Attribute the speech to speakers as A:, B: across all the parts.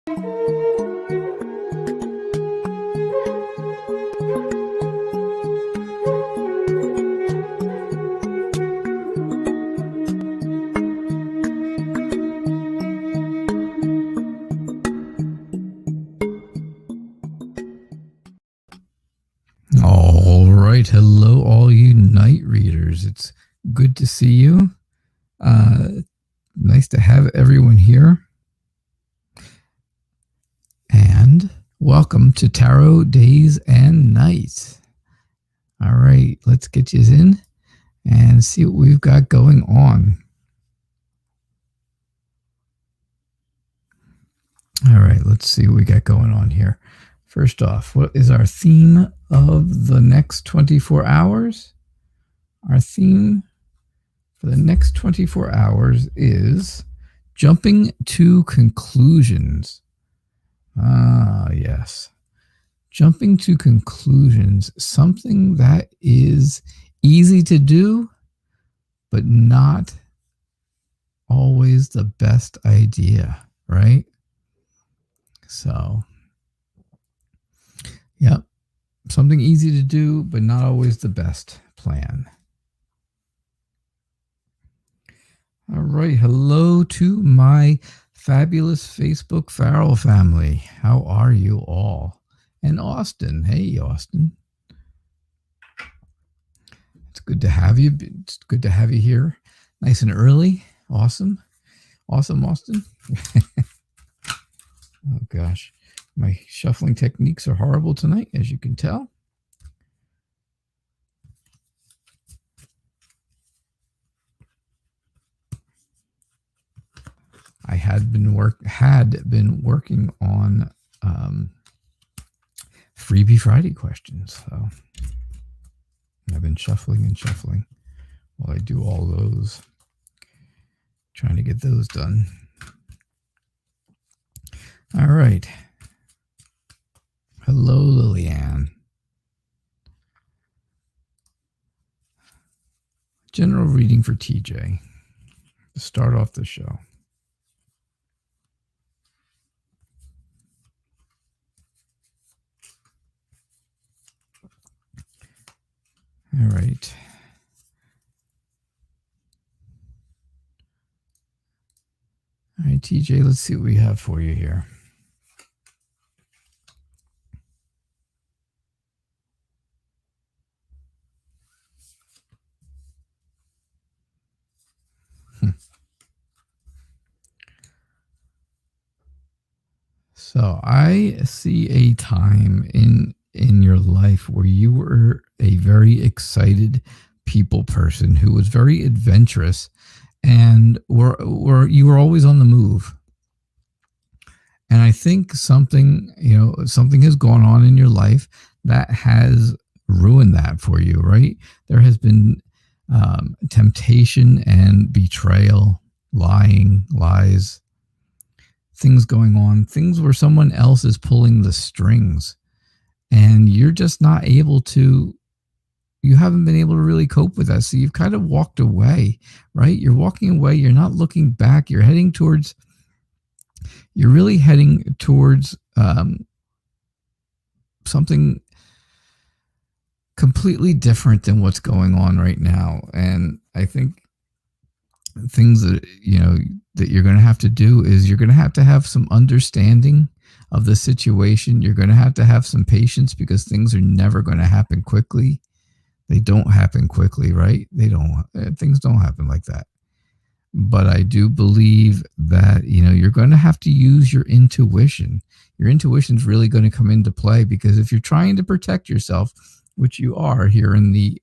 A: All right. Hello, all you night readers. It's good to see you. Nice to have everyone here. And welcome to Tarot Days and Nights. All right, let's get you in and see what we've got going on. All right, let's see what we got going on here. First off, what is our theme of the next 24 hours? Our theme for the next 24 hours is jumping to conclusions. Ah, yes. Jumping to conclusions, something that is easy to do, but not always the best idea, right? So, yep, something easy to do, but not always the best plan. All right, hello to my fabulous Facebook Farrell family. How are you all? And Austin, hey Austin. It's good to have you. It's good to have you here. Nice and early. Awesome. Awesome, Austin. Oh gosh, my shuffling techniques are horrible tonight, as you can tell. I had been working on Freebie Friday questions, so I've been shuffling and shuffling while I do all those, trying to get those done. All right. Hello, Lillian. General reading for TJ to start off the show. All right. All right, TJ, let's see what we have for you here. So I see a time in your life where you were a very excited people person who was very adventurous, and you were always on the move. And I think something has gone on in your life that has ruined that for you, right? There has been temptation and betrayal, lying, lies, things going on, things where someone else is pulling the strings, and you're just not able to, you haven't been able to really cope with that. So you've kind of walked away, right? You're walking away. You're not looking back. You're really heading towards something completely different than what's going on right now. And I think things that, that you're going to have to do is you're going to have some understanding of the situation. You're going to have some patience, because things are never going to happen quickly. They don't happen quickly, right? Things don't happen like that. But I do believe that, you're going to have to use your intuition. Your intuition is really going to come into play, because if you're trying to protect yourself, which you are here in the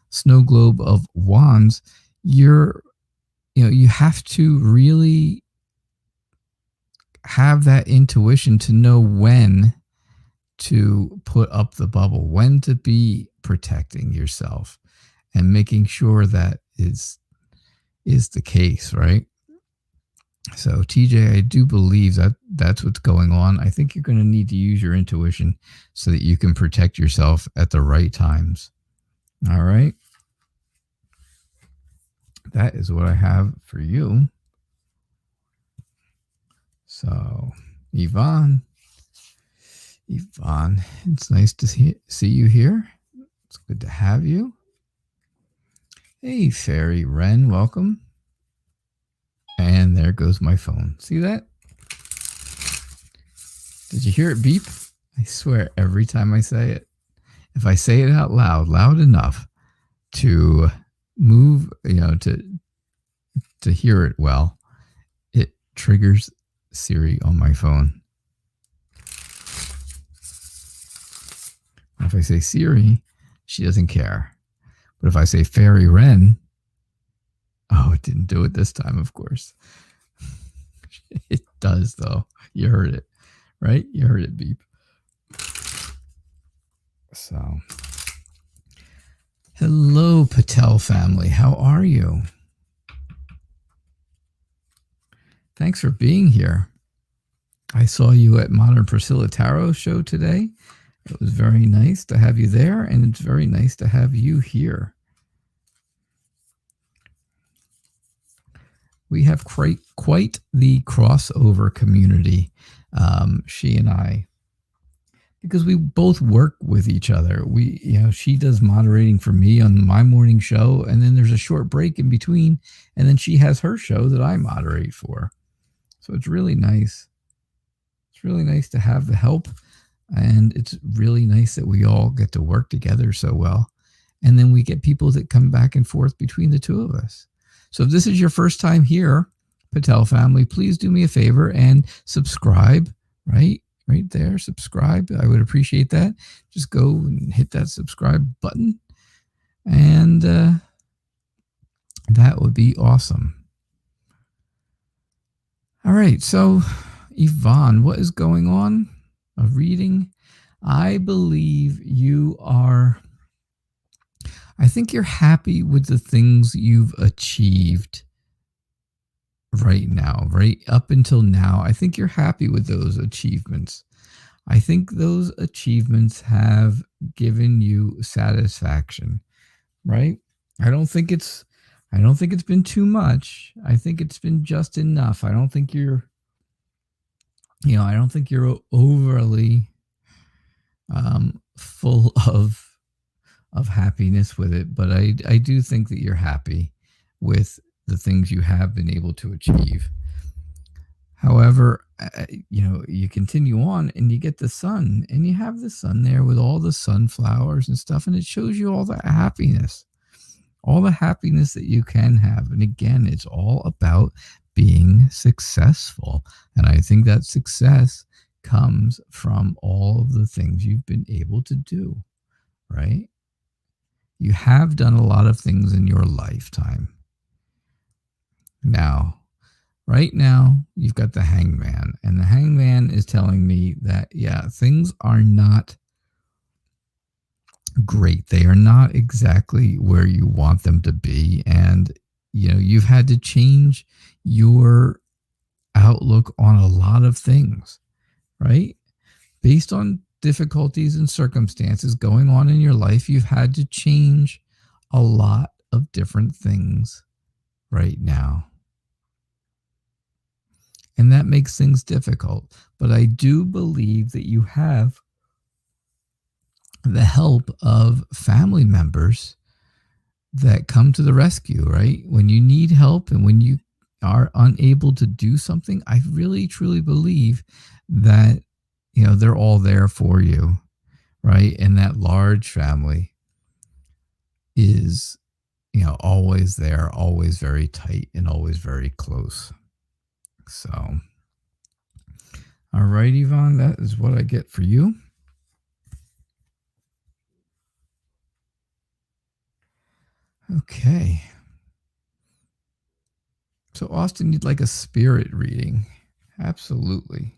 A: snow globe of wands, you have to really have that intuition to know when to put up the bubble, when to be protecting yourself, and making sure that is the case, right? So TJ, I do believe that that's what's going on. I think you're going to need to use your intuition so that you can protect yourself at the right times. All right. That is what I have for you. So Yvonne. Yvonne, it's nice to see you here. It's good to have you. Hey, Fairy Wren, welcome. And there goes my phone. See that? Did you hear it beep? I swear every time I say it, if I say it out loud, loud enough to move, to hear it well, it triggers Siri on my phone. If I say Siri, she doesn't care. But if I say Fairy Wren, it didn't do it this time, of course. It does, though. You heard it, right? You heard it beep. So, hello, Patel family. How are you? Thanks for being here. I saw you at Modern Priscilla Tarot show today. It was very nice to have you there, and it's very nice to have you here. We have quite the crossover community, she and I, because we both work with each other. She does moderating for me on my morning show, and then there's a short break in between, and then she has her show that I moderate for. So it's really nice. It's really nice to have the help, and it's really nice that we all get to work together so well. And then we get people that come back and forth between the two of us. So if this is your first time here, Patel family, please do me a favor and subscribe, right there, subscribe. I would appreciate that. Just go and hit that subscribe button, and that would be awesome. All right, so Yvonne, what is going on? A reading? I believe you are... I think you're happy with the things you've achieved right now, right up until now. I think you're happy with those achievements. I think those achievements have given you satisfaction, right? I don't think it's been too much. I think it's been just enough. I don't think you're overly full of happiness with it, but I do think that you're happy with the things you have been able to achieve. However, you continue on and you get the sun, and you have the sun there with all the sunflowers and stuff, and it shows you all the happiness that you can have. And again, it's all about being successful. And I think that success comes from all of the things you've been able to do, right? You have done a lot of things in your lifetime. Now, right now, you've got the Hangman, and the Hangman is telling me that, things are not great. They are not exactly where you want them to be. And, you've had to change your outlook on a lot of things, right? Based on difficulties and circumstances going on in your life, you've had to change a lot of different things right now. And that makes things difficult. But I do believe that you have the help of family members that come to the rescue, right? When you need help and when you are unable to do something, I really, truly believe that, they're all there for you, right? And that large family is, always there, always very tight, and always very close. So, all right, Yvonne, that is what I get for you. Okay. So, Austin, you'd like a spirit reading? Absolutely.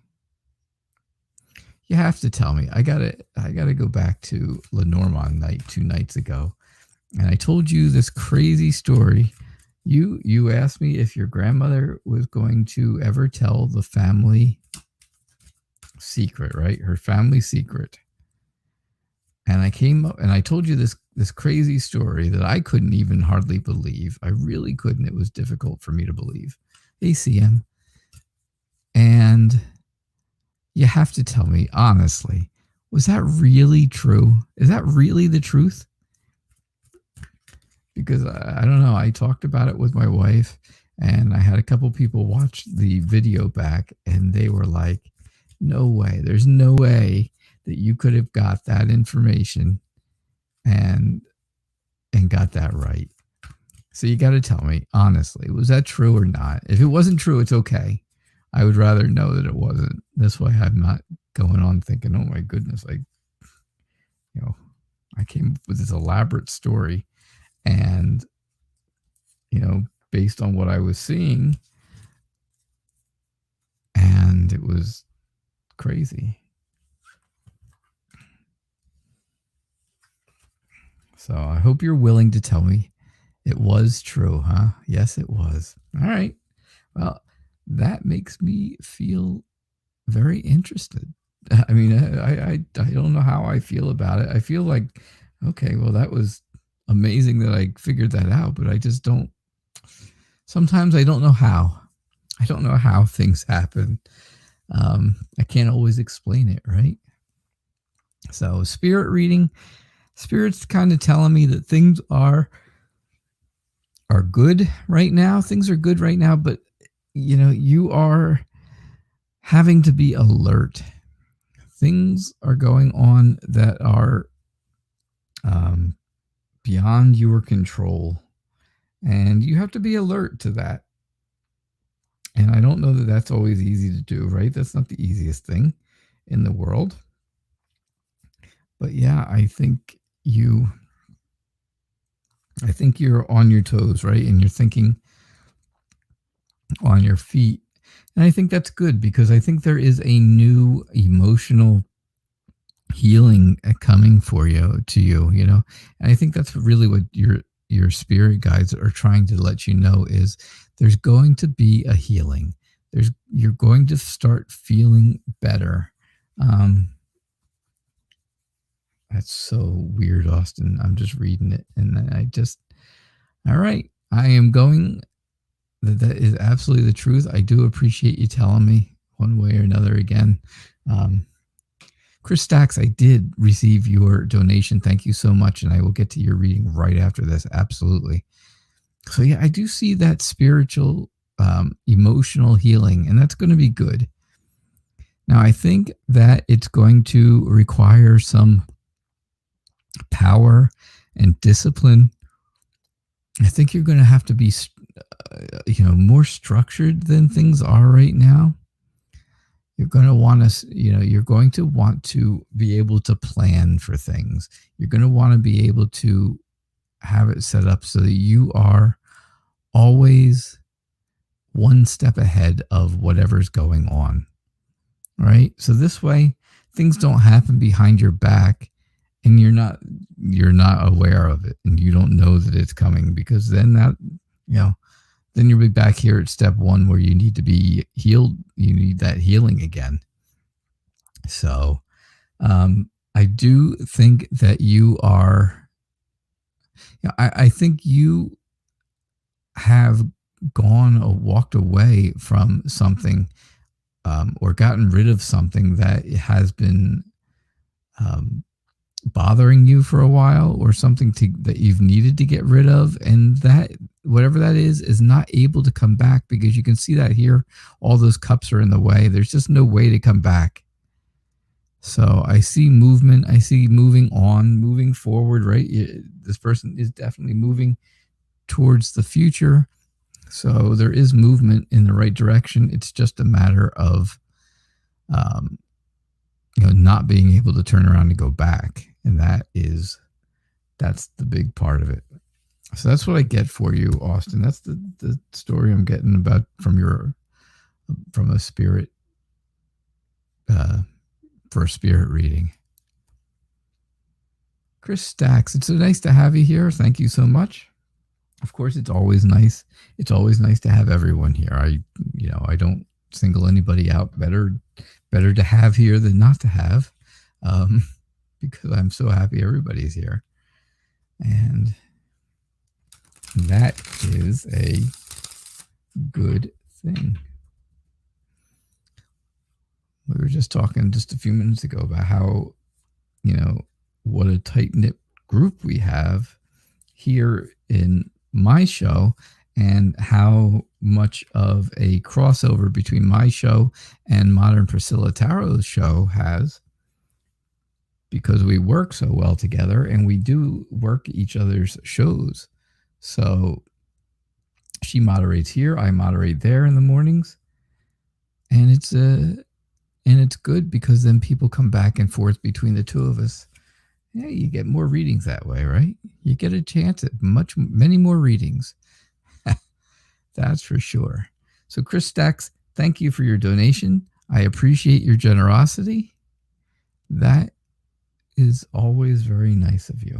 A: You have to tell me. I gotta go back to Lenormand night 2 nights ago, and I told you this crazy story. You asked me if your grandmother was going to ever tell the family secret, right? Her family secret. And I came up and I told you this crazy story that I couldn't even hardly believe. I really couldn't. It was difficult for me to believe. ACM. And you have to tell me honestly, was that really true? Is that really the truth? Because I don't know. I talked about it with my wife, and I had a couple people watch the video back, and they were like, no way. There's no way that you could have got that information and got that right. So you got to tell me honestly, was that true or not? If it wasn't true, it's okay. I would rather know that it wasn't. This way I'm not going on thinking, oh my goodness, I came up with this elaborate story, and based on what I was seeing, and it was crazy. So I hope you're willing to tell me it was true, huh? Yes, it was. All right. Well, that makes me feel very interested. I mean, I don't know how I feel about it. I feel like, okay, well, that was amazing that I figured that out, but I just don't. Sometimes I don't know how. I don't know how things happen. I can't always explain it, right? So, spirit reading, spirit's kind of telling me that things are good right now. Things are good right now, but you are having to be alert. Things are going on that are beyond your control, and you have to be alert to that. And I don't know that that's always easy to do, right? That's not the easiest thing in the world. But yeah, I think you're on your toes, right? And you're thinking on your feet. And I think that's good, because I think there is a new emotional healing coming to you, and I think that's really what your spirit guides are trying to let you know is there's going to be a healing. You're going to start feeling better. That's so weird, Austin. I'm just reading it, and all right, I am going. That is absolutely the truth. I do appreciate you telling me one way or another again. Chris Stacks, I did receive your donation. Thank you so much. And I will get to your reading right after this. Absolutely. So yeah, I do see that spiritual, emotional healing, and that's going to be good. Now, I think that it's going to require some power and discipline. I think you're going to have to be, more structured than things are right now. You're going to want to, you're going to want to be able to plan for things. You're going to want to be able to have it set up so that you are always one step ahead of whatever's going on. Right? So this way, things don't happen behind your back, and you're not aware of it, and you don't know that it's coming, because then then you'll be back here at step one, where you need to be healed. You need that healing again. So I do think that you are, I think you have walked away from something, or gotten rid of something that has been bothering you for a while, or something that you've needed to get rid of, and that whatever that is not able to come back, because you can see that here all those cups are in the way. There's just no way to come back. So I see movement. I see moving on, moving forward, right? This person is definitely moving towards the future. So there is movement in the right direction. It's just a matter of not being able to turn around and go back. And that's the big part of it. So that's what I get for you, Austin. That's the story I'm getting about from a spirit, for a spirit reading. Chris Stacks, it's so nice to have you here. Thank you so much. Of course, it's always nice. It's always nice to have everyone here. I don't single anybody out. Better to have here than not to have, because I'm so happy everybody's here. And that is a good thing. We were just talking just a few minutes ago about how, what a tight knit group we have here in my show, and how much of a crossover between my show and Modern Priscilla Tarot's show has, because we work so well together and we do work each other's shows. So she moderates here, I moderate there in the mornings, and it's good because then people come back and forth between the two of us. Yeah, you get more readings that way, right? You get a chance at many more readings. That's for sure. So Chris Stacks, thank you for your donation. I appreciate your generosity. That is always very nice of you.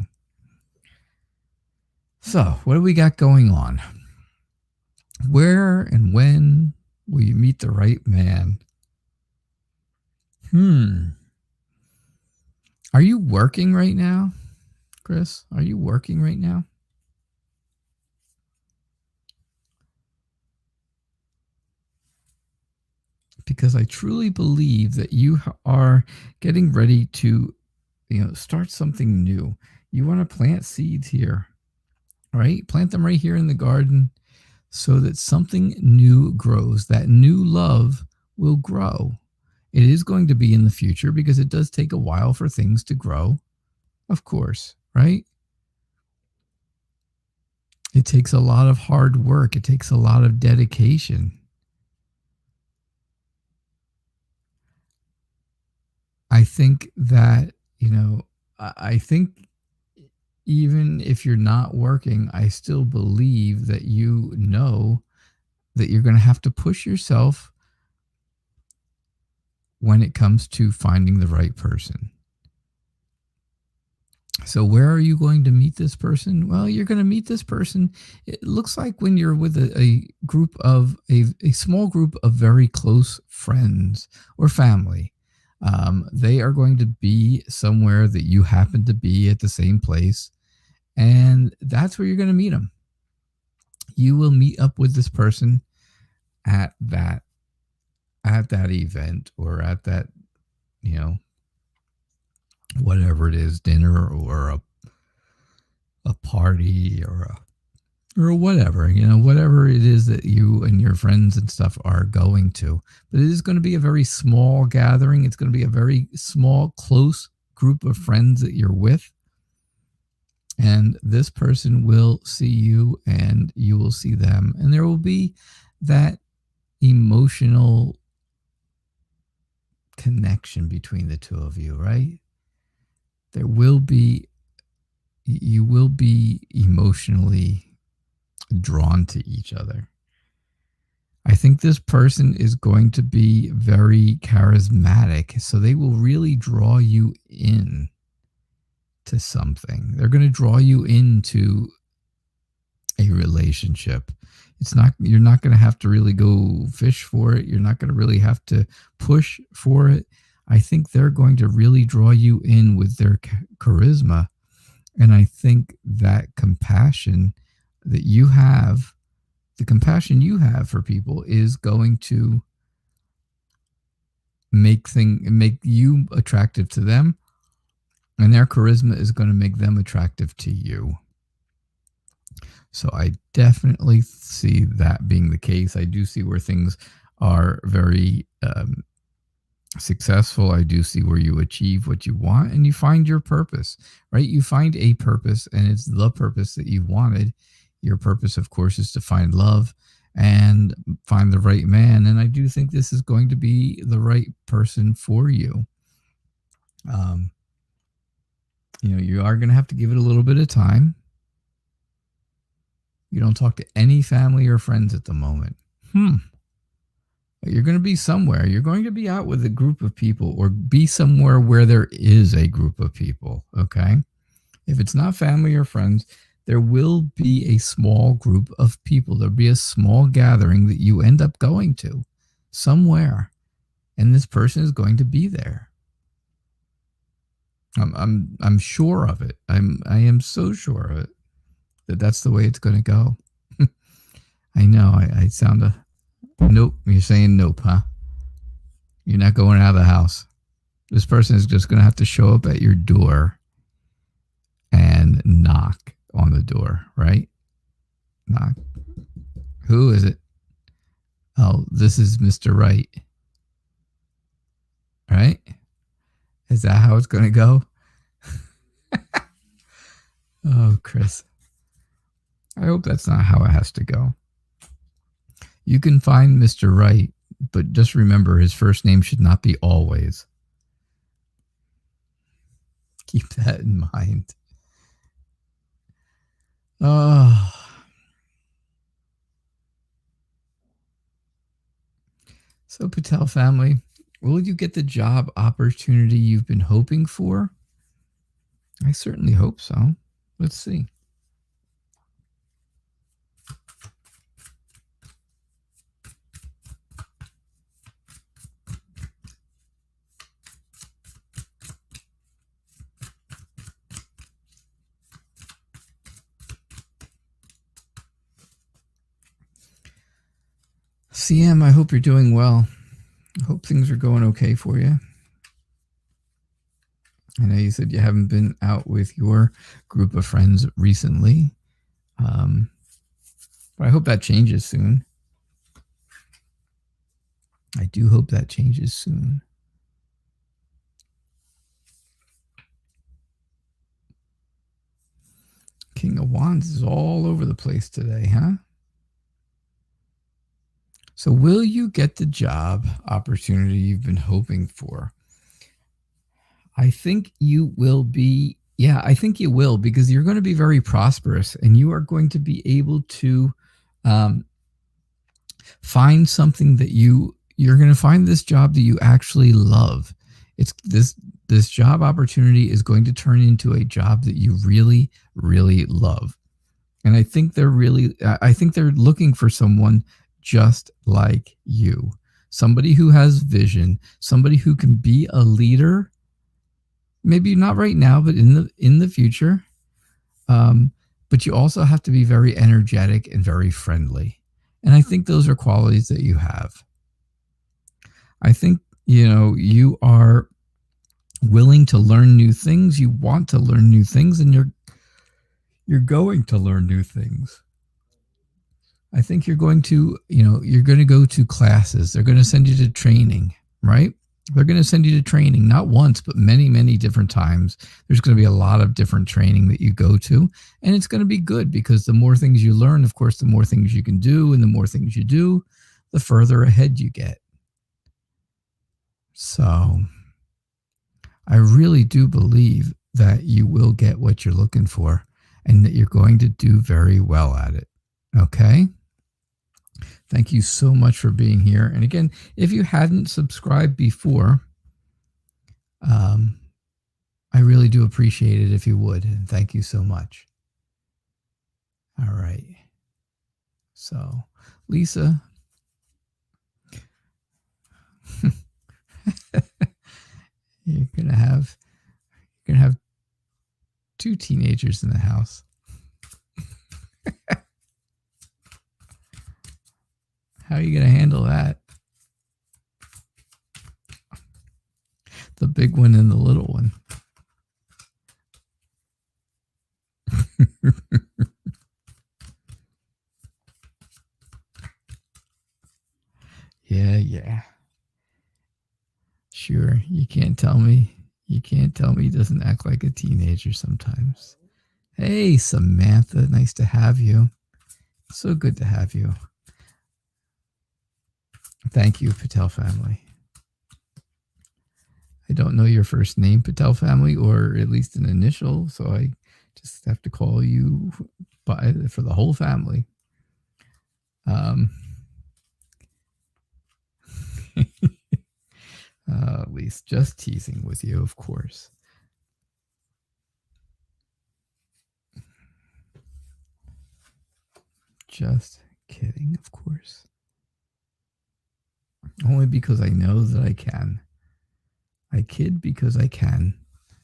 A: So, what do we got going on? Where and when will you meet the right man? Are you working right now, Chris? Are you working right now? Because I truly believe that you are getting ready to, start something new. You want to plant seeds here, right? Plant them right here in the garden so that something new grows. That new love will grow. It is going to be in the future because it does take a while for things to grow, of course, right? It takes a lot of hard work. It takes a lot of dedication. I think that, I think even if you're not working, I still believe that you know that you're going to have to push yourself when it comes to finding the right person. So where are you going to meet this person? Well, you're going to meet this person. It looks like when you're with a group of a small group of very close friends or family. They are going to be somewhere that you happen to be at the same place. And that's where you're going to meet them. You will meet up with this person at that event, or at that, whatever it is, dinner or a party or whatever, whatever it is that you and your friends and stuff are going to. But it is going to be a very small gathering. It's going to be a very small, close group of friends that you're with. And this person will see you and you will see them. And there will be that emotional connection between the two of you, right? You will be emotionally drawn to each other. I think this person is going to be very charismatic, so they will really draw you in to something. They're going to draw you into a relationship. You're not going to have to really go fish for it. You're not going to really have to push for it. I think they're going to really draw you in with their charisma. And I think that compassion that you have, the compassion you have for people, is going to make you attractive to them, and their charisma is going to make them attractive to you. So I definitely see that being the case. I do see where things are very successful. I do see where you achieve what you want and you find your purpose, right? You find a purpose, and it's the purpose that you wanted. Your purpose, of course, is to find love and find the right man. And I do think this is going to be the right person for you. You are going to have to give it a little bit of time. You don't talk to any family or friends at the moment. You're going to be somewhere. You're going to be out with a group of people, or be somewhere where there is a group of people, okay? If it's not family or friends, there will be a small group of people. There'll be a small gathering that you end up going to somewhere, and this person is going to be there. I'm sure of it. I am so sure of it that that's the way it's going to go. I know I sound nope. You're saying nope, huh? You're not going out of the house. This person is just going to have to show up at your door and knock on the door, right? Knock. Who is it? Oh, this is Mr. Right. Right? Is that how it's going to go? Oh, Chris. I hope that's not how it has to go. You can find Mr. Right, but just remember his first name should not be always. Keep that in mind. Oh. So, Patel family, will you get the job opportunity you've been hoping for? I certainly hope so. Let's see. CM, I hope you're doing well. I hope things are going okay for you. I know you said you haven't been out with your group of friends recently, but I hope that changes soon. I do hope that changes soon. King of Wands is all over the place today, huh? So will you get the job opportunity you've been hoping for? I think you will be. Yeah, I think you will, because you're going to be very prosperous and you are going to be able to find something that you're going to find this job that you actually love. It's this job opportunity is going to turn into a job that you really, really love. And I think they're looking for someone just like you. Somebody who has vision, somebody who can be a leader. Maybe not right now, but in the future. But you also have to be very energetic and very friendly. And I think those are qualities that you have. I think, you are willing to learn new things. You want to learn new things, and you're going to learn new things. I think you're going to go to classes. They're going to send you to training, right? They're going to send you to training, not once, but many, many different times. There's going to be a lot of different training that you go to, and it's going to be good because the more things you learn, of course, the more things you can do, and the more things you do, the further ahead you get. So I really do believe that you will get what you're looking for and that you're going to do very well at it. Okay? Thank you so much for being here. And again, if you hadn't subscribed before, I really do appreciate it if you would. And thank you so much. All right. So, Lisa. You're gonna have two teenagers in the house. How are you going to handle that? The big one and the little one. Yeah. Sure, you can't tell me. You can't tell me he doesn't act like a teenager sometimes. Hey, Samantha, nice to have you. So good to have you. Thank you, Patel family. I don't know your first name, Patel family, or at least an initial, so I just have to call you for the whole family. At least just teasing with you, of course. Just kidding, of course. Only because I know that I can. I kid because I can.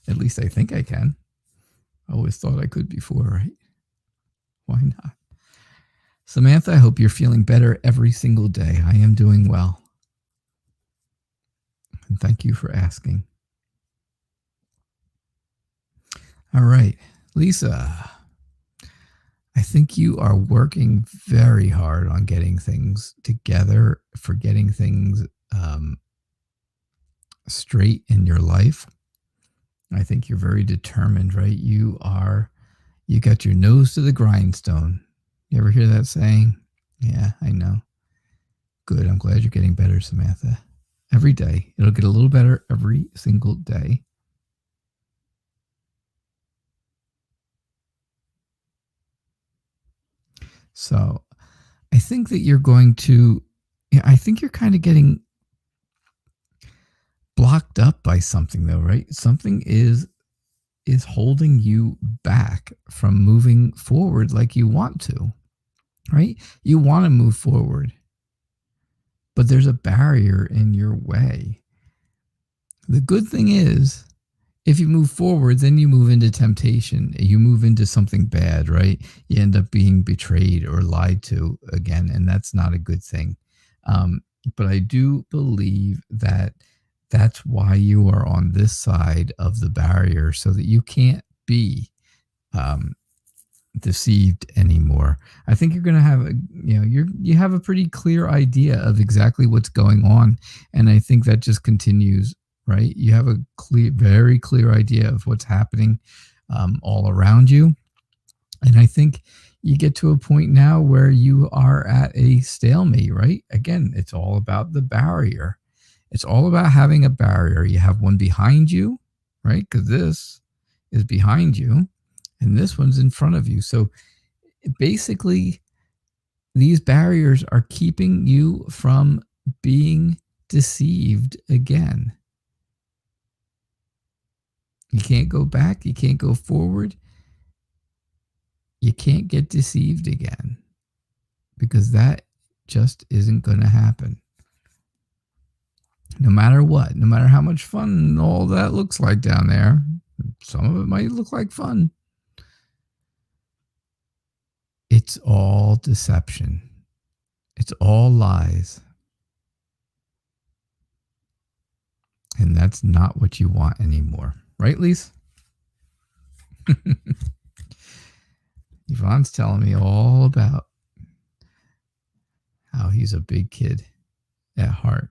A: At least I think I can. I always thought I could before, right? Why not? Samantha, I hope you're feeling better every single day. I am doing well. And thank you for asking. All right, Lisa, I think you are working very hard on getting things together, for getting things straight in your life. I think you're very determined, right? You got your nose to the grindstone. You ever hear that saying? Yeah, I know. Good. I'm glad you're getting better, Samantha. Every day. It'll get a little better every single day. So I think that you're going to, I think you're kind of getting blocked up by something though, right? Something is holding you back from moving forward like you want to, right? You want to move forward, but there's a barrier in your way. The good thing is, if you move forward, then you move into temptation. You move into something bad, right? You end up being betrayed or lied to again, and that's not a good thing. But I do believe that that's why you are on this side of the barrier, so that you can't be deceived anymore. I think you're going to have you have a pretty clear idea of exactly what's going on, and I think that just continues. Right? You have a very clear idea of what's happening all around you. And I think you get to a point now where you are at a stalemate, right? Again, it's all about the barrier. It's all about having a barrier. You have one behind you, right? Because this is behind you and this one's in front of you. So basically, these barriers are keeping you from being deceived again. You can't go back. You can't go forward. You can't get deceived again, because that just isn't going to happen. No matter what, no matter how much fun all that looks like down there, some of it might look like fun. It's all deception. It's all lies. And that's not what you want anymore. Right, Lise? Yvonne's telling me all about how he's a big kid at heart.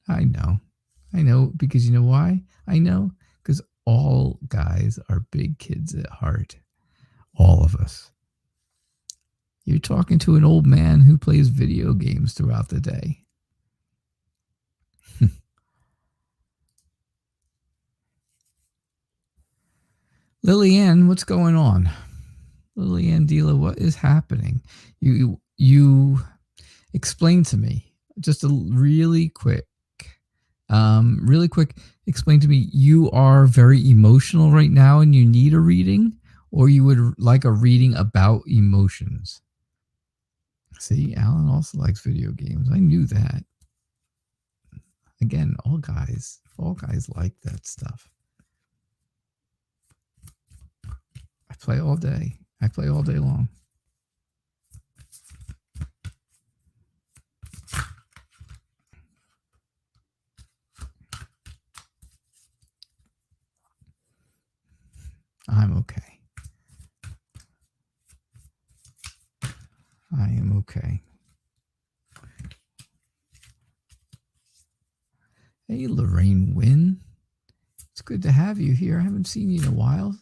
A: I know, because you know why? I know, because all guys are big kids at heart. All of us. You're talking to an old man who plays video games throughout the day. Lillian, what's going on? Lillian Dila, what is happening? You explain to me, just a really quick, explain to me, you are very emotional right now and you need a reading, or you would like a reading about emotions? See, Alan also likes video games. I knew that. Again, all guys like that stuff. I play all day. I play all day long. I'm okay. I am okay. Hey, Lorraine Wynn. It's good to have you here. I haven't seen you in a while.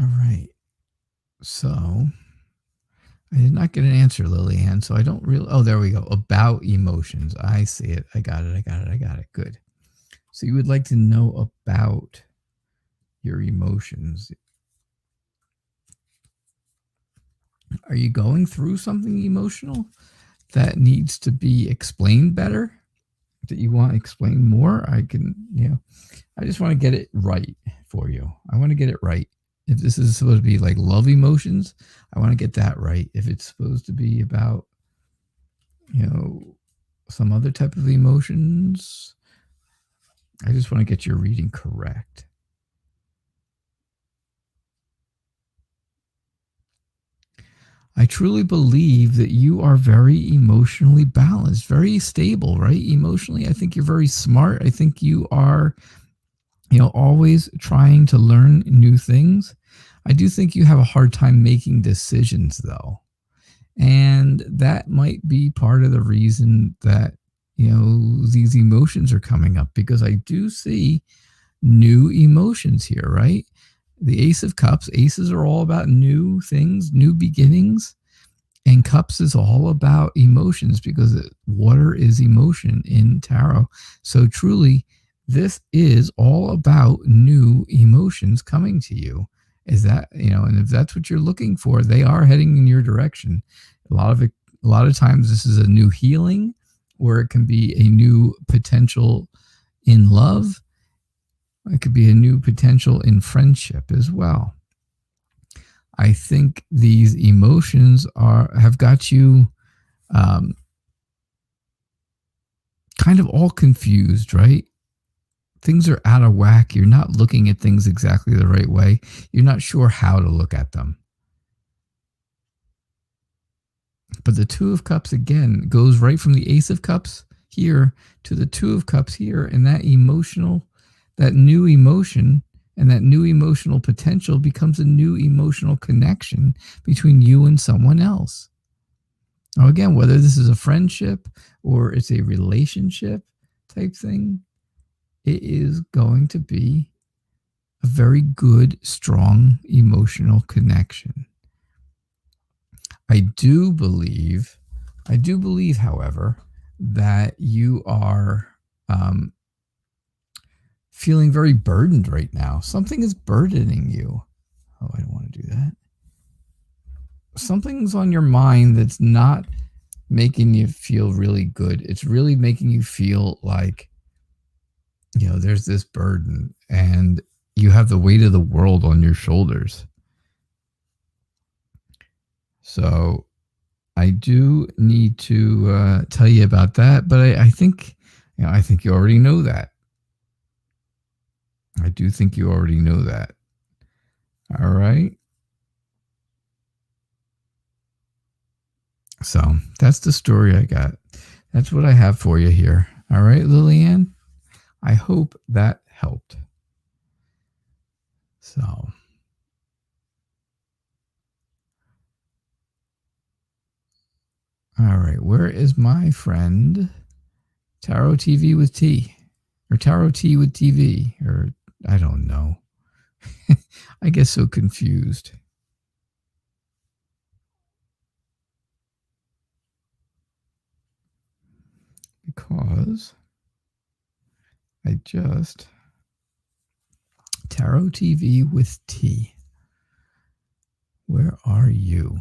A: All right. So I did not get an answer, Lillian. So I don't really. Oh, there we go. About emotions. I see it. I got it. Good. So you would like to know about your emotions. Are you going through something emotional that needs to be explained better? That you want to explain more? I can, I just want to get it right for you. I want to get it right. If this is supposed to be like love emotions, I want to get that right. If it's supposed to be about, some other type of emotions. I just want to get your reading correct. I truly believe that you are very emotionally balanced, very stable, right? Emotionally, I think you're very smart. I think you are, always trying to learn new things. I do think you have a hard time making decisions, though. And that might be part of the reason that, these emotions are coming up, because I do see new emotions here, right? The Ace of Cups, aces are all about new things, new beginnings. And cups is all about emotions, because water is emotion in tarot. So truly, this is all about new emotions coming to you. Is that, and if that's what you're looking for, they are heading in your direction. A lot of times this is a new healing, or it can be a new potential in love. It could be a new potential in friendship as well. I think these emotions have got you kind of all confused, right? Things are out of whack. You're not looking at things exactly the right way. You're not sure how to look at them. But the Two of Cups, again, goes right from the Ace of Cups here to the Two of Cups here. And that new emotion and that new emotional potential becomes a new emotional connection between you and someone else. Now, again, whether this is a friendship or it's a relationship type thing, it is going to be a very good, strong emotional connection. I do believe, however, that you are feeling very burdened right now. Something is burdening you. Oh, I don't want to do that. Something's on your mind that's not making you feel really good. It's really making you feel like, there's this burden and you have the weight of the world on your shoulders. So I do need to tell you about that, but I think, I think you already know that. I do think you already know that. All right. So that's the story I got. That's what I have for you here. All right, Lillian. I hope that helped. So, all right. Where is my friend Tarot TV with T? Or Tarot T with TV? Or I don't know. I get so confused. Because I just Tarot TV with T. Where are you?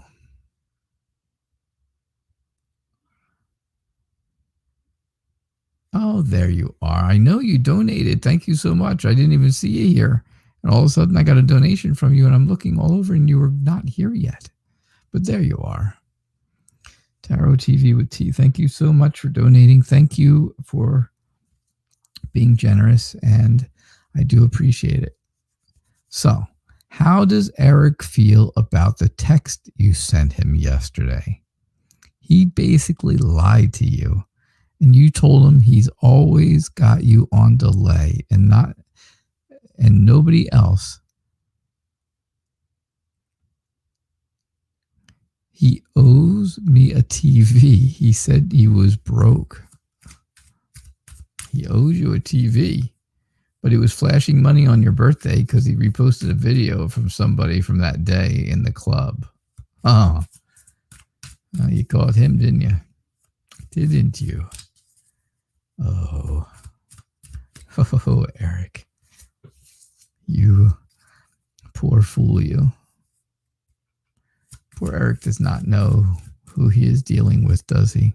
A: Oh, there you are. I know you donated. Thank you so much. I didn't even see you here. And all of a sudden I got a donation from you and I'm looking all over and you were not here yet. But there you are. Tarot TV with T. Thank you so much for donating. Thank you for being generous, and I do appreciate it. So, how does Eric feel about the text you sent him yesterday? He basically lied to you, and you told him he's always got you on delay and nobody else. He owes me a TV. He said he was broke. He owes you a TV, but he was flashing money on your birthday because he reposted a video from somebody from that day in the club. Oh, you caught him, didn't you? Didn't you? Oh, Eric, you poor fool, you. Poor Eric does not know who he is dealing with, does he?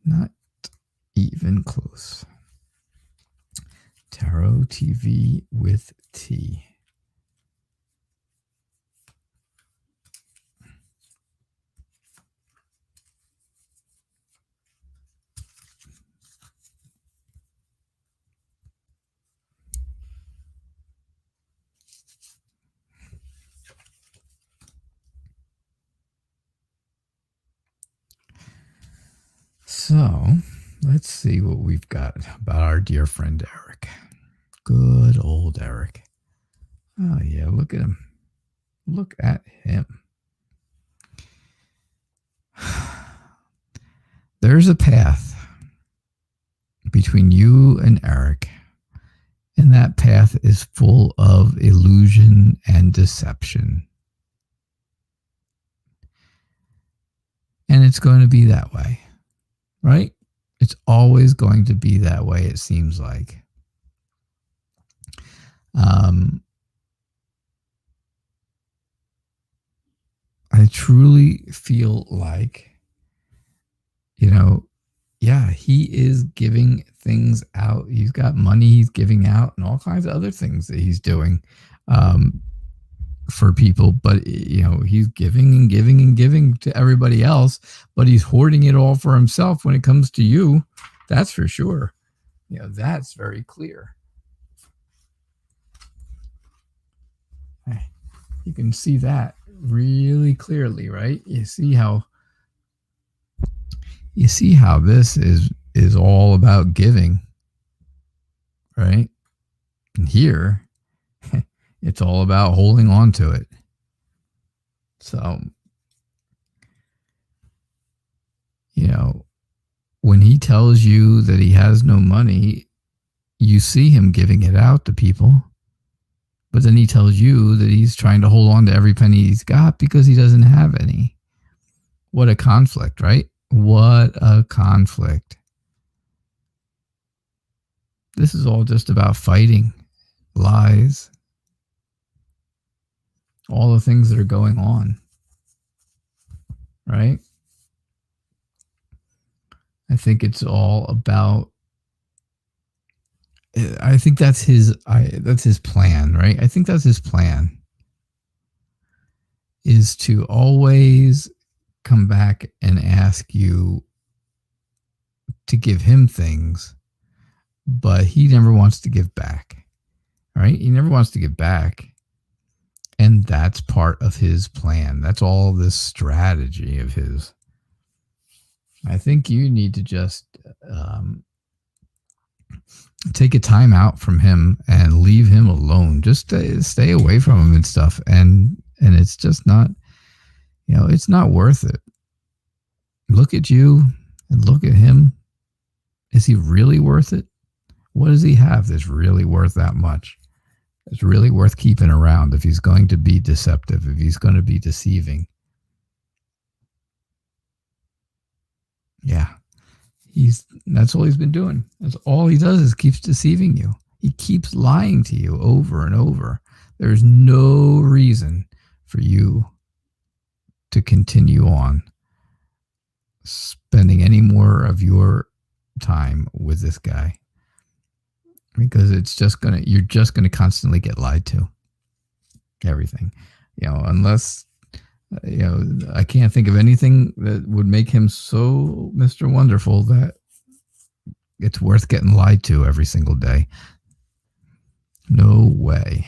A: Not even close. Tarot TV with T. So let's see what we've got about our dear friend Eric. Good old Eric. Oh, yeah, look at him. Look at him. There's a path between you and Eric, and that path is full of illusion and deception. And it's going to be that way, right? It's always going to be that way, it seems like. I truly feel like, yeah, he is giving things out. He's got money he's giving out and all kinds of other things that he's doing for people. But, he's giving and giving and giving to everybody else, but he's hoarding it all for himself when it comes to you. That's for sure. That's very clear. You can see that really clearly, right? You see how this is all about giving, right? And here, it's all about holding on to it. So, when he tells you that he has no money, you see him giving it out to people. But then he tells you that he's trying to hold on to every penny he's got because he doesn't have any. What a conflict, right? What a conflict. This is all just about fighting, lies, all the things that are going on, right? I think it's all about, I think that's his plan, right? I think that's his plan, is to always come back and ask you to give him things, but he never wants to give back, right? He never wants to give back. And that's part of his plan. That's all this strategy of his. I think you need to just take a time out from him and leave him alone. Just stay away from him and stuff. And it's just not, it's not worth it. Look at you and look at him. Is he really worth it? What does he have that's really worth that much? It's really worth keeping around if he's going to be deceptive, if he's going to be deceiving. Yeah. That's all he's been doing. That's all he does is keeps deceiving you. He keeps lying to you over and over. There's no reason for you to continue on spending any more of your time with this guy, because you're just gonna constantly get lied to. Everything, unless I can't think of anything that would make him so Mr. Wonderful that it's worth getting lied to every single day. No way.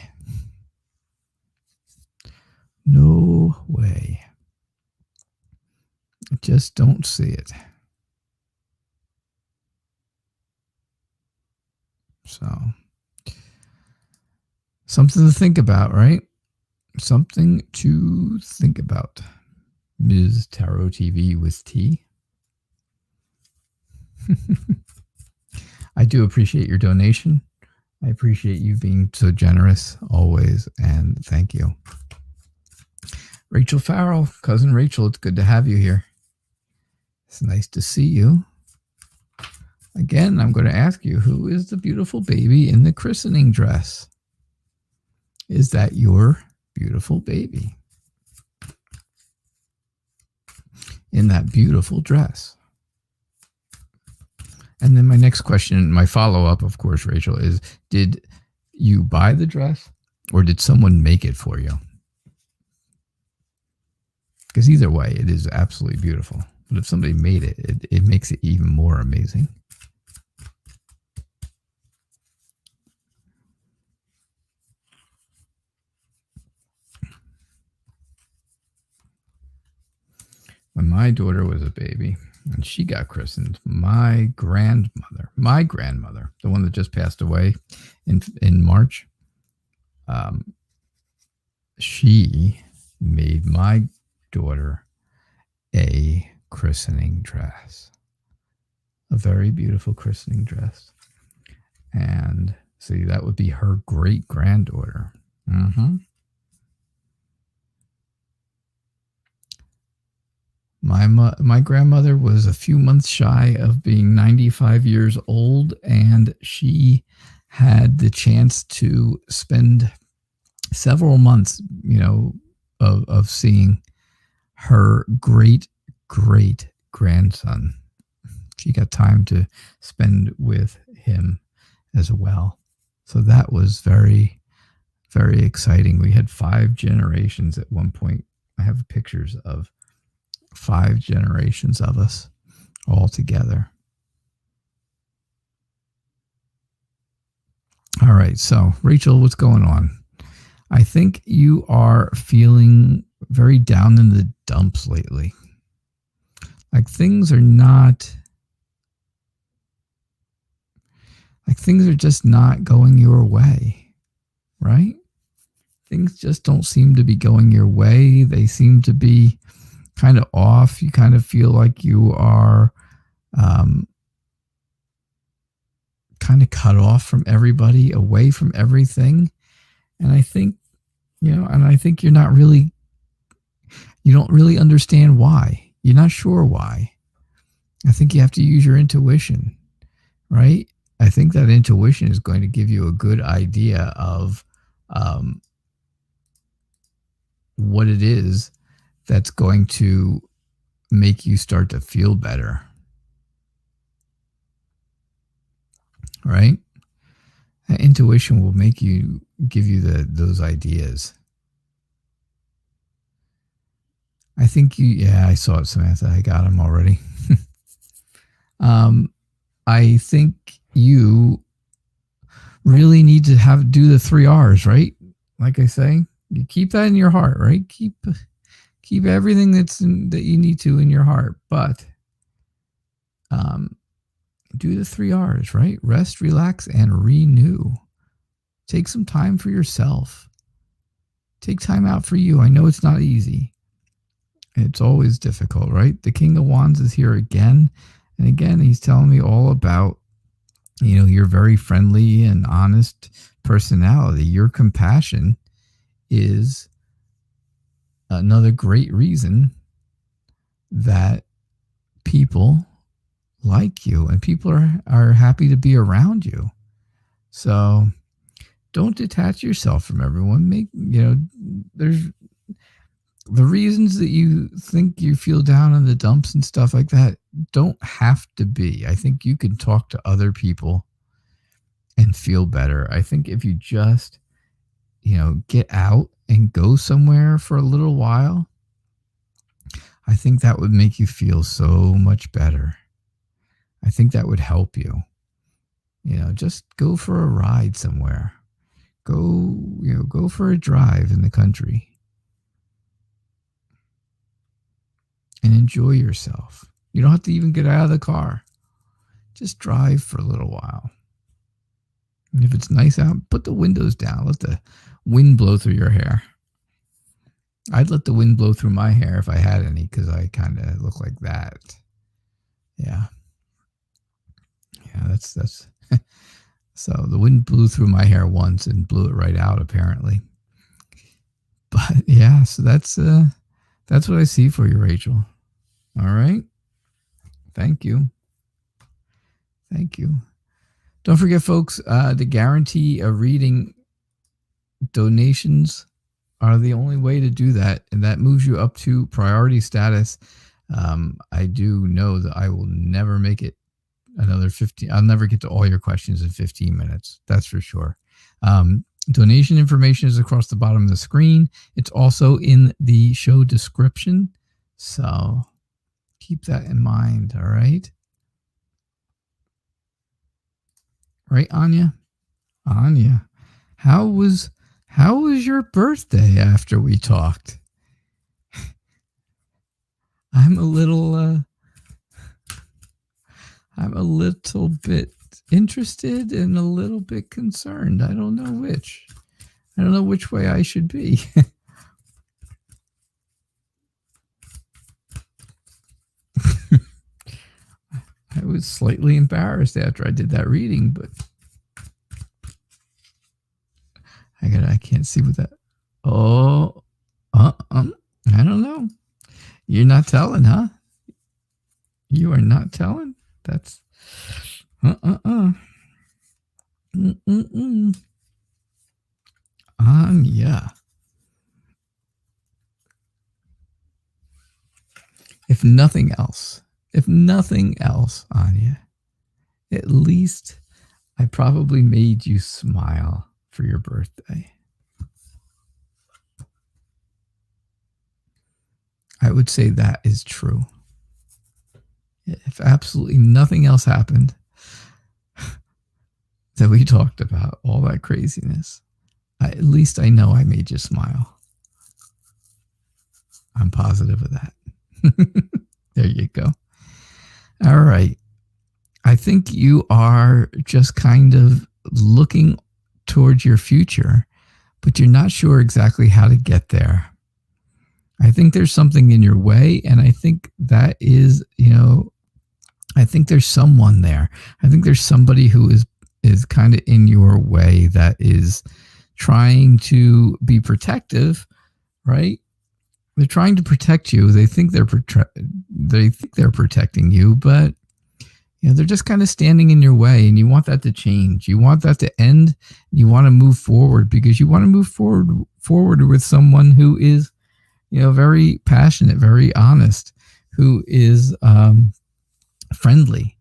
A: No way. I just don't see it. So, something to think about, right? Something to think about. Ms. Tarot TV with T. I do appreciate your donation. I appreciate you being so generous always, and thank you. Rachel Farrell, cousin Rachel, it's good to have you here. It's nice to see you. Again, I'm going to ask you, who is the beautiful baby in the christening dress? Is that your beautiful baby in that beautiful dress? And then my next question, my follow-up, of course, Rachel, is, did you buy the dress or did someone make it for you? Because either way, it is absolutely beautiful. But if somebody made it, it makes it even more amazing. When my daughter was a baby, And she got christened. My grandmother, the one that just passed away in March, she made my daughter a christening dress, a very beautiful christening dress. And see, that would be her great granddaughter. Mm-hmm. My grandmother was a few months shy of being 95 years old, and she had the chance to spend several months, of seeing her great grandson. She got time to spend with him as well. So that was very, very exciting. We had 5 generations at one point. I have pictures of 5 generations of us all together. All right. So, Rachel, what's going on? I think you are feeling very down in the dumps lately. Like things are just not going your way, right? Things just don't seem to be going your way. They seem to be kind of off. You kind of feel like you are kind of cut off from everybody, away from everything. And I think, you don't really understand why. You're not sure why. I think you have to use your intuition, right? I think that intuition is going to give you a good idea of what it is that's going to make you start to feel better, right? That intuition will give you those ideas. I think I saw it, Samantha. I got him already. I think you really need to do the 3 R's, right? Like I say, you keep that in your heart, right? Keep everything that you need to in your heart, but do the 3 R's, right? Rest, relax, and renew. Take some time for yourself. Take time out for you. I know it's not easy. It's always difficult, right? The King of Wands is here again. And again, he's telling me all about, your very friendly and honest personality. Your compassion is another great reason that people like you and people are happy to be around you. So don't detach yourself from everyone. There's the reasons that you think you feel down in the dumps and stuff like that don't have to be. I think you can talk to other people and feel better. I think if you just, get out and go somewhere for a little while, I think that would make you feel so much better. I think that would help you. Just go for a ride somewhere. Go for a drive in the country. And enjoy yourself. You don't have to even get out of the car. Just drive for a little while. And if it's nice out, put the windows down. Let the wind blow through your hair. I'd let the wind blow through my hair if I had any, because I kind of look like that. Yeah. Yeah, that's so the wind blew through my hair once and blew it right out, apparently. But yeah, so that's what I see for you, Rachel. All right. Thank you. Don't forget, folks, to guarantee a reading, donations are the only way to do that. And that moves you up to priority status. I do know that I will never make it another 15. I'll never get to all your questions in 15 minutes. That's for sure. Donation information is across the bottom of the screen. It's also in the show description. So keep that in mind. All right. Right, Anya? Anya, how was your birthday after we talked? I'm a little I'm a little bit interested and a little bit concerned. I don't know which. I don't know which way I should be. I was slightly embarrassed after I did that reading, but I can't see what that. Oh, I don't know. You're not telling, huh? You are not telling? That's yeah. If nothing else, Anya, at least I probably made you smile for your birthday. I would say that is true. If absolutely nothing else happened that we talked about, all that craziness, at least I know I made you smile. I'm positive of that. There you go. All right. I think you are just kind of looking towards your future, but you're not sure exactly how to get there. I think there's something in your way, and I think that is, I think there's someone there. I think there's somebody who is kind of in your way that is trying to be protective, right? They're trying to protect you. They think they're protecting you, but they're just kind of standing in your way, and you want that to change. You want that to end. You want to move forward because you want to move forward with someone who is, very passionate, very honest, who is friendly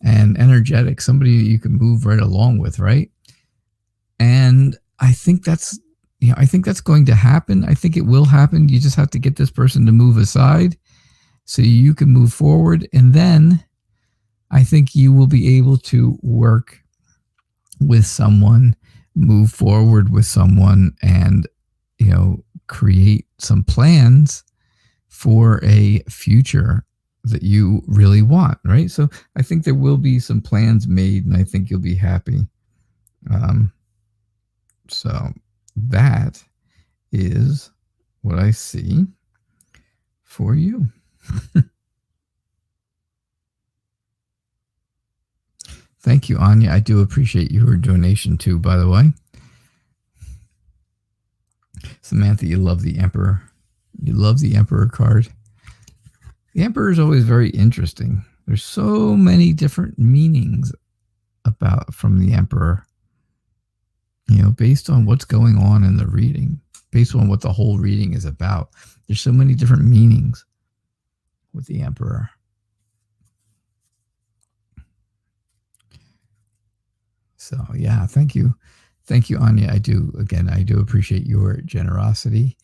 A: and energetic, somebody you can move right along with, right? And I think that's going to happen. I think it will happen. You just have to get this person to move aside so you can move forward. And then I think you will be able to work with someone, move forward with someone, and, create some plans for a future that you really want, right? So I think there will be some plans made, and I think you'll be happy. So that is what I see for you. Thank you, Anya. I do appreciate your donation too, by the way. Samantha, you love the Emperor. You love the Emperor card. The Emperor is always very interesting. There's so many different meanings from the Emperor, based on what's going on in the reading, based on what the whole reading is about. There's so many different meanings with the Emperor. So yeah, thank you. Thank you, Anya. I do appreciate your generosity.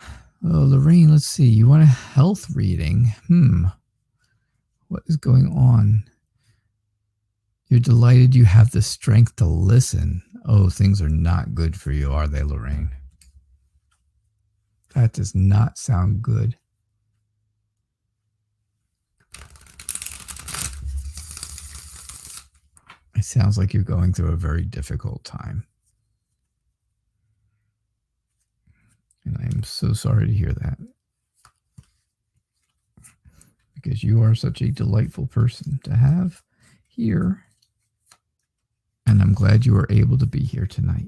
A: Oh, Lorraine, let's see. You want a health reading? What is going on? You're delighted you have the strength to listen. Oh, things are not good for you, are they, Lorraine? That does not sound good. It sounds like you're going through a very difficult time. And I am so sorry to hear that. Because you are such a delightful person to have here. And I'm glad you were able to be here tonight.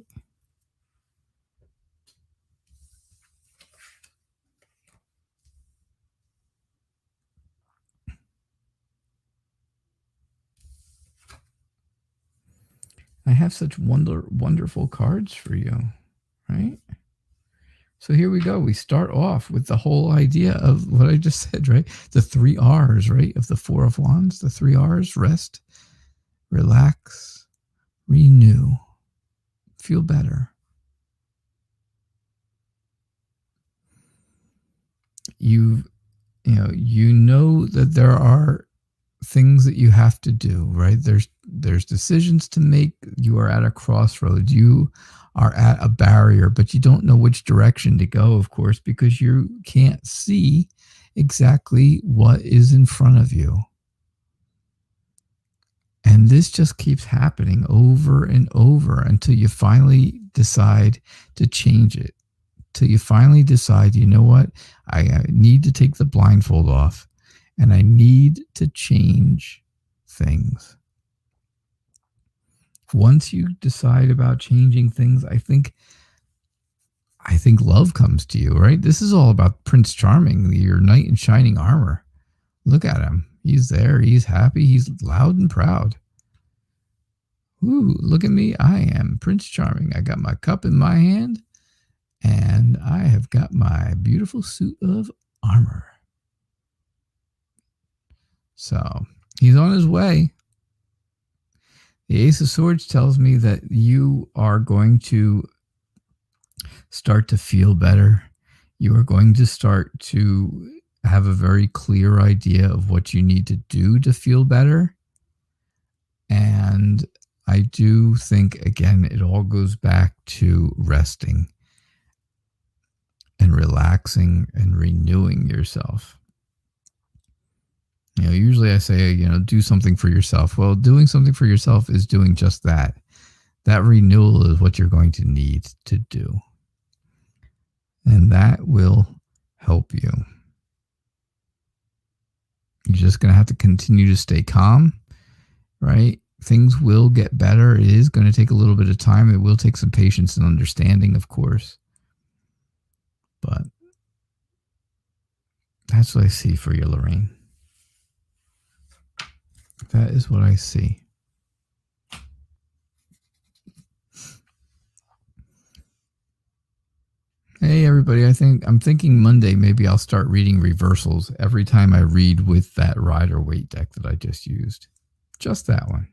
A: I have such wonderful cards for you, right? So here we go. We start off with the whole idea of what I just said, right? The 3 R's, right? Of the 4 of Wands, the 3 R's: rest, relax, renew, feel better. You know that there are things that you have to do, right? There's decisions to make. You are at a crossroads. You are at a barrier, but you don't know which direction to go, of course, because you can't see exactly what is in front of you. And this just keeps happening over and over until you finally decide to change it. Till you finally decide, you know what? I need to take the blindfold off and I need to change things. Once you decide about changing things, I think love comes to you, right? This is all about Prince Charming, your knight in shining armor. Look at him. He's there. He's happy. He's loud and proud. Ooh, look at me. I am Prince Charming. I got my cup in my hand, and I have got my beautiful suit of armor. So he's on his way. The Ace of Swords tells me that you are going to start to feel better. You are going to start to have a very clear idea of what you need to do to feel better. And I do think, again, it all goes back to resting and relaxing and renewing yourself. You know, usually I say, do something for yourself. Well, doing something for yourself is doing just that. That renewal is what you're going to need to do. And that will help you. You're just going to have to continue to stay calm, right? Things will get better. It is going to take a little bit of time. It will take some patience and understanding, of course. But that's what I see for you, Lorraine. That is what I see. Hey, everybody. I'm thinking Monday, maybe I'll start reading reversals every time I read with that Rider Waite deck that I just used. Just that one.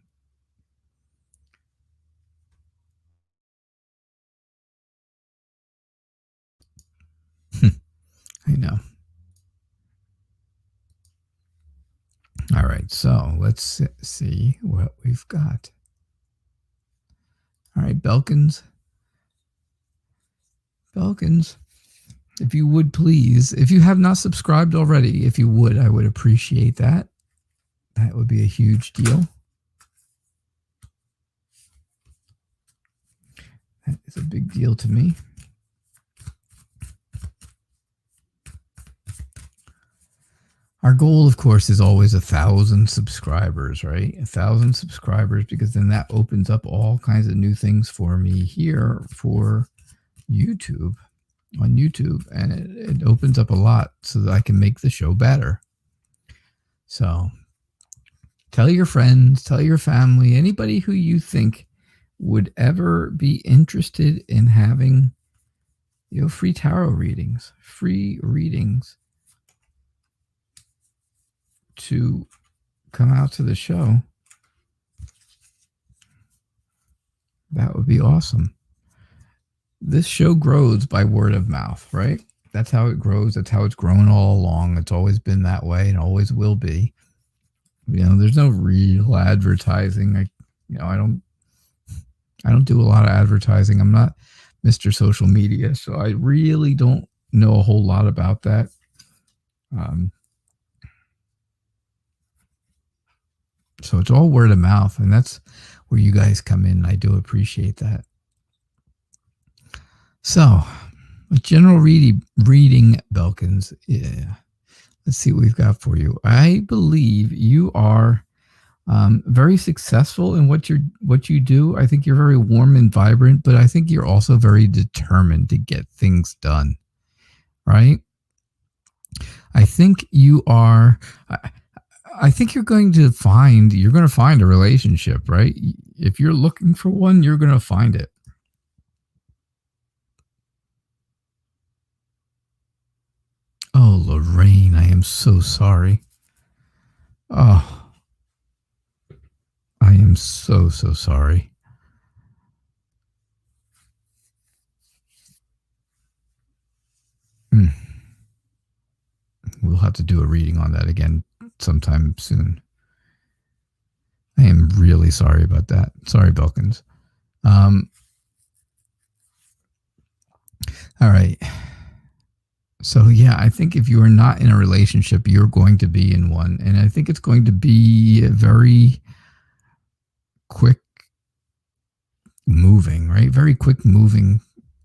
A: I know. All right, so let's see what we've got. All right, Belkins, if you would please, if you have not subscribed already, if you would, I would appreciate that. That would be a huge deal. That is a big deal to me. Our goal, of course, is always 1,000 subscribers, right? 1,000 subscribers, because then that opens up all kinds of new things for me here for YouTube, on YouTube, and it opens up a lot so that I can make the show better. So tell your friends, tell your family, anybody who you think would ever be interested in having, free tarot readings, to come out to the show. That would be awesome. This show grows by word of mouth, right? That's how it grows. That's how it's grown all along. It's always been that way and always will be. There's no real advertising. I don't do a lot of advertising. I'm not Mr. Social Media, so I really don't know a whole lot about that. So it's all word of mouth, and that's where you guys come in. I do appreciate that. So, a general reading, Belkins. Yeah. Let's see what we've got for you. I believe you are very successful in what you do. I think you're very warm and vibrant, but I think you're also very determined to get things done, right? I think you are. I think you're going to find a relationship, right? If you're looking for one, you're going to find it. Oh, Lorraine, I am so sorry. Oh, I am so sorry. We'll have to do a reading on that again sometime soon. I am really sorry about that. Sorry, Belkins. All right. So, yeah, I think if you are not in a relationship, you're going to be in one. And I think it's going to be very quick moving, right? Very quick moving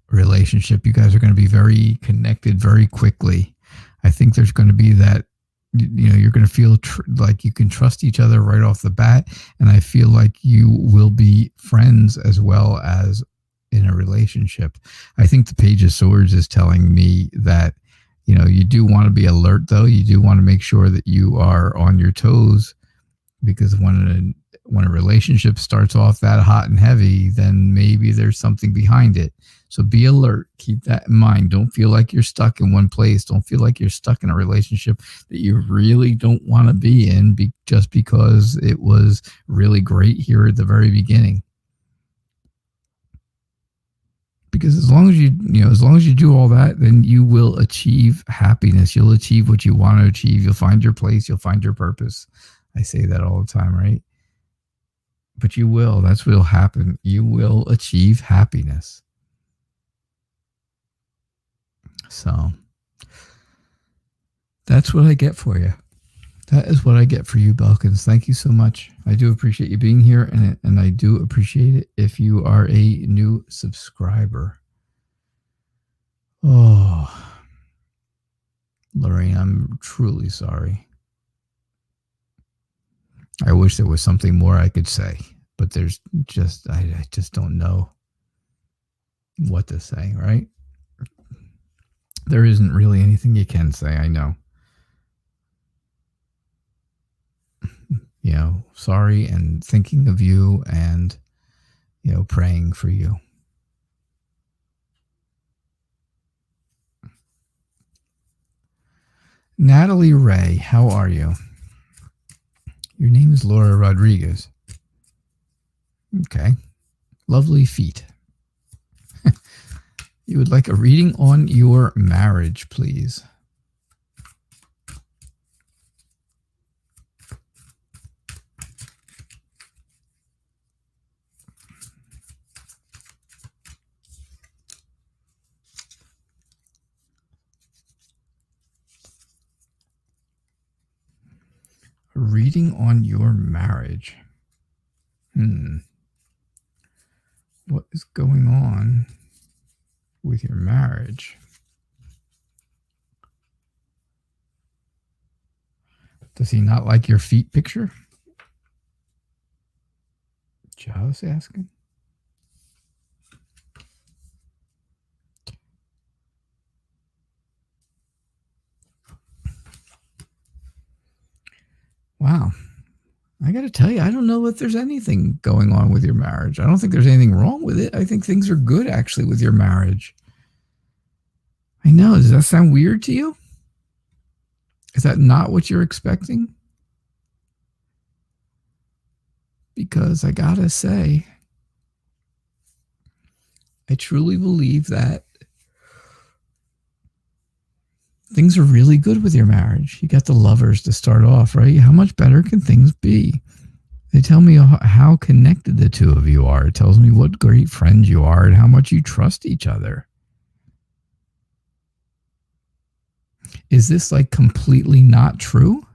A: relationship. You guys are going to be very connected very quickly. I think there's going to be that, you're going to feel like you can trust each other right off the bat. And I feel like you will be friends as well as in a relationship. I think the Page of Swords is telling me that, you do want to be alert, though. You do want to make sure that you are on your toes, because when a relationship starts off that hot and heavy, then maybe there's something behind it. So be alert. Keep that in mind. Don't feel like you're stuck in one place. Don't feel like you're stuck in a relationship that you really don't want to be in just because it was really great here at the very beginning. Because as long as you do all that, then you will achieve happiness. You'll achieve what you want to achieve. You'll find your place. You'll find your purpose. I say that all the time, right? But you will. That's what will happen. You will achieve happiness. So that's what I get for you. That is what I get for you, Belkins. Thank you so much. I do appreciate you being here, and I do appreciate it if you are a new subscriber. Oh, Lorraine, I'm truly sorry. I wish there was something more I could say, but I just don't know what to say, right? There isn't really anything you can say, I know. Sorry, and thinking of you, and, praying for you. Natalie Ray, how are you? Your name is Laura Rodriguez. Okay. Lovely feet. You would like a reading on your marriage, please. A reading on your marriage. What is going on with your marriage? Does he not like your feet picture? Just asking. Wow. I got to tell you, I don't know if there's anything going on with your marriage. I don't think there's anything wrong with it. I think things are good, actually, with your marriage. I know. Does that sound weird to you? Is that not what you're expecting? Because I got to say, I truly believe that things are really good with your marriage. You got the Lovers to start off, right? How much better can things be? They tell me how connected the two of you are. It tells me what great friends you are and how much you trust each other. Is this like completely not true?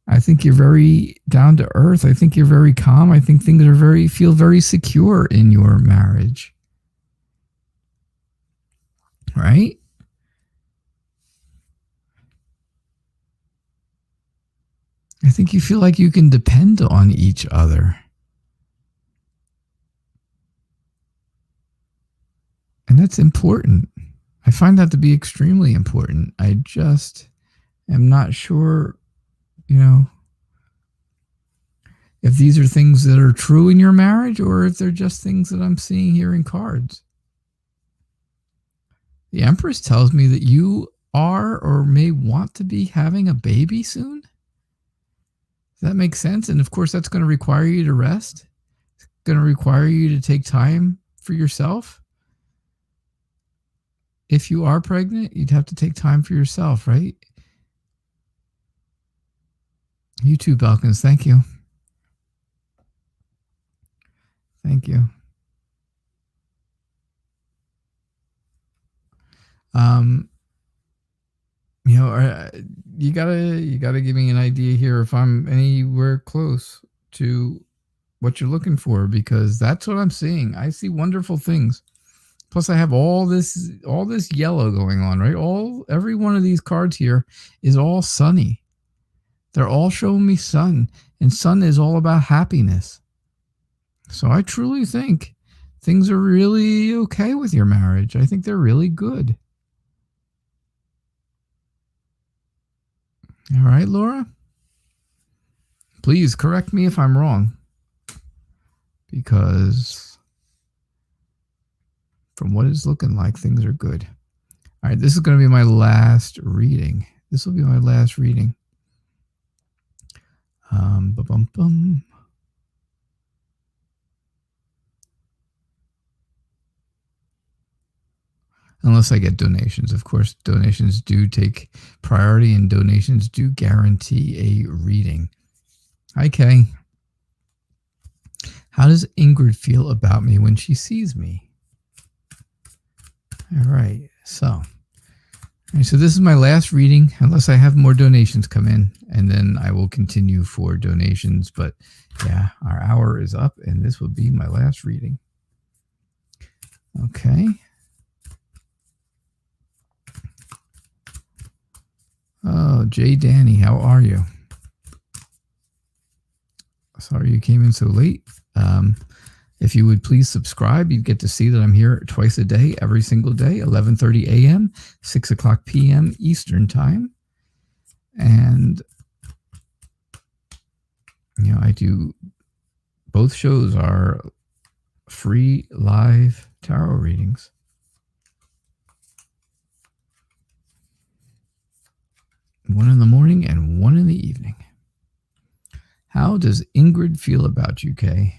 A: I think you're very down to earth. I think you're very calm. I think things feel very secure in your marriage. Right? I think you feel like you can depend on each other. And that's important. I find that to be extremely important. I just am not sure, if these are things that are true in your marriage or if they're just things that I'm seeing here in cards. The Empress tells me that you are or may want to be having a baby soon. Does that make sense? And of course, that's going to require you to rest. It's going to require you to take time for yourself. If you are pregnant, you'd have to take time for yourself, right? You too, Balkans. Thank you. Thank you. You gotta give me an idea here if I'm anywhere close. to what you're looking for, because that's what I'm seeing. I see wonderful things. Plus I have all this yellow going on, right? Every one of these cards here is all sunny. They're all showing me sun, and sun is all about happiness. So I truly think things are really okay with your marriage. I think they're really good. All right, Laura? Please correct me if I'm wrong, because from what it's looking like, things are good. All right, this is going to be my last reading. This will be my last reading. Unless I get donations. Of course, donations do take priority, and donations do guarantee a reading. Hi, Kay. How does Ingrid feel about me when she sees me? All right, so this is my last reading, unless I have more donations come in, and then I will continue for donations. But yeah, our hour is up, and this will be my last reading. Okay. Oh, Jay Danny, how are you? Sorry you came in so late. If you would please subscribe, you'd get to see that I'm here twice a day, every single day, 11:30 a.m., 6 o'clock p.m. Eastern time. And, I do, both shows are free live tarot readings. One in the morning and one in the evening. How does Ingrid feel about you, Kay,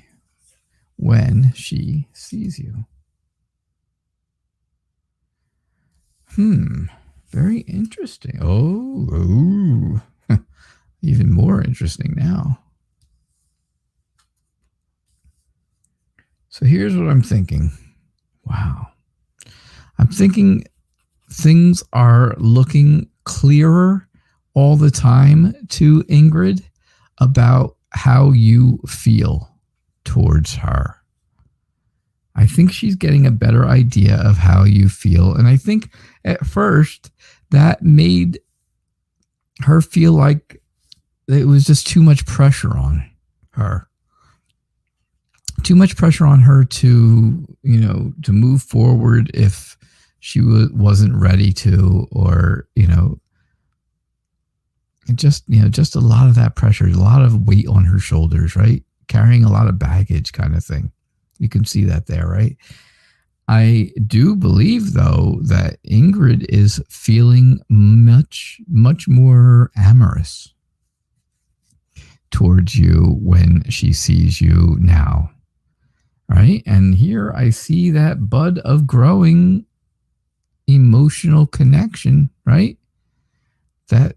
A: when she sees you? Very interesting. Oh, even more interesting now. So here's what I'm thinking. Wow. I'm thinking things are looking clearer all the time to Ingrid about how you feel towards her. I think she's getting a better idea of how you feel. And I think at first that made her feel like it was just too much pressure on her. Too much pressure on her to, to move forward if she wasn't ready to, or, just a lot of that pressure, a lot of weight on her shoulders, right? Carrying a lot of baggage kind of thing. You can see that there, right? I do believe, though, that Ingrid is feeling much, much more amorous towards you when she sees you now, right? And here I see that bud of growing emotional connection, right? That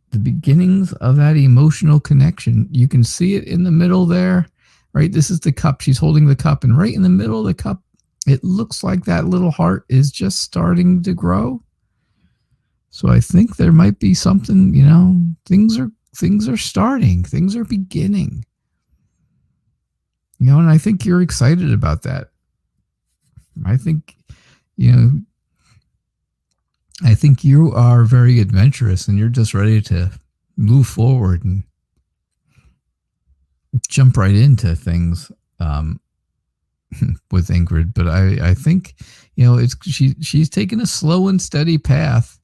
A: the beginnings of that emotional connection. You can see it in the middle there, right? This is the cup. She's holding the cup, and right in the middle of the cup, it looks like that little heart is just starting to grow. So I think there might be something, things are starting, things are beginning. And I think you're excited about that. I think, I think you are very adventurous, and you're just ready to move forward and jump right into things with Ingrid. But I think, she's taking a slow and steady path,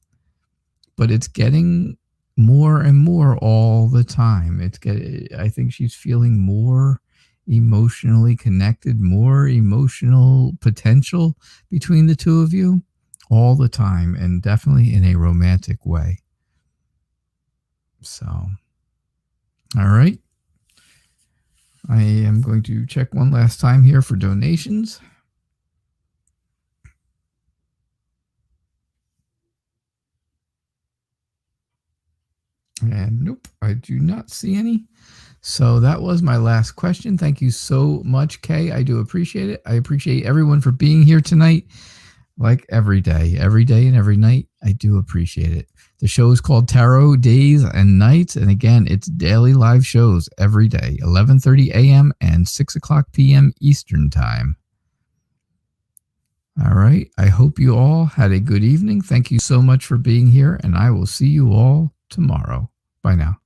A: but it's getting more and more all the time. I think she's feeling more emotionally connected, more emotional potential between the two of you all the time, and definitely in a romantic way. So, all right. I am going to check one last time here for donations. And nope, I do not see any. So that was my last question. Thank you so much, Kay. I do appreciate it. I appreciate everyone for being here tonight. like every day and every night. I do appreciate it. The show is called Tarot Days and Nights, and again, it's daily live shows every day, 11:30 a.m. and 6 o'clock p.m. Eastern Time. All right. I hope you all had a good evening. Thank you so much for being here, and I will see you all tomorrow. Bye now.